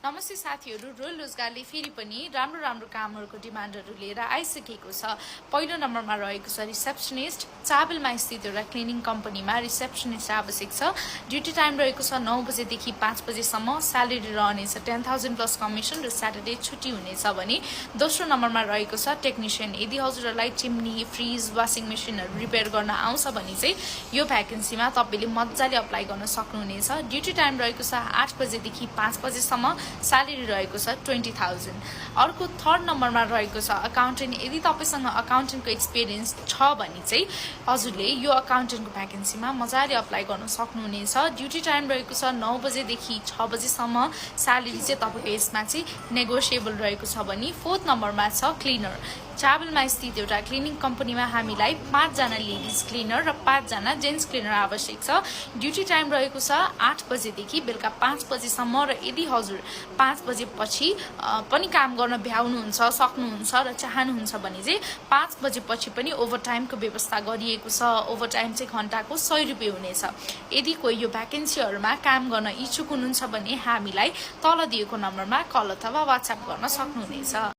नमस्ते साथीहरु, रोल रोजगारले फेरि पनि राम्रो कामहरुको डिमान्डहरु लिएर आइसकेको छ। पहिलो नम्बरमा रहेको छ रिसेप्सनिस्ट। चाबेलमा स्थित एउटा क्लिनिङ कम्पनीमा रिसेप्सनिस्ट आवश्यक छ। ड्युटी टाइम रहेको छ 9 बजेदेखि 5 बजेसम्म। स्यालेरी रहनेछ 10,000 प्लस कमिसन र स्याटरडे छुट्टी हुनेछ भने दोस्रो नम्बरमा रहेको छ टेक्निशियन। यदि हजुरहरुलाई चिम्नी, फ्रिज, वाशिङ मेसिनहरु रिपेयर गर्न आउँछ भने चाहिँ यो भ्याकेन्सीमा तपाईले मज्जाले अप्लाई गर्न सक्नुहुनेछ। ड्युटी टाइम रहेको छ 8 बजेदेखि 5 बजेसम्म। स्यालेरी रहेको छ 20,000। अर्को थर्ड नम्बरमा रहेको छ अकाउन्टेन्ट। यदि तपाईसँग अकाउन्टेन्टको एक्सपिरियन्स छ भने चाहिँ हजुरले यो अकाउन्टेन्टको भ्याकेन्सीमा मजाले अप्लाई गर्न सक्नुहुनेछ। ड्युटी टाइम रहेको छ 9 बजेदेखि 6 बजेसम्म। स्यालेरी चाहिँ तपाईको यसमा चाहिँ नेगोसिएबल रहेको छ भने फोर्थ नम्बरमा छ क्लिनर। चाबेलमा स्थित एउटा क्लिनिङ कम्पनीमा हामीलाई 5 जना लेडिज क्लिनर र 5 जना जेन्ट्स क्लिनर आवश्यक छ। ड्युटी टाइम रहेको छ 8 बजेदेखि बेलुका 5 बजेसम्म र यदि हजुर 5 बजेपछि पनि काम गर्न भ्याउनुहुन्छ, सक्नुहुन्छ र चाहनुहुन्छ भने चाहिँ 5 बजेपछि पनि ओभरटाइमको व्यवस्था गरिएको छ। ओभरटाइम चाहिँ घण्टाको 100 रुपैयाँ हुनेछ। यदि कोही यो भ्याकेन्सीहरुमा काम गर्न इच्छुक हुनुहुन्छ भने हामीलाई तल दिएको नम्बरमा कल अथवा व्हाट्सएप गर्न सक्नुहुनेछ।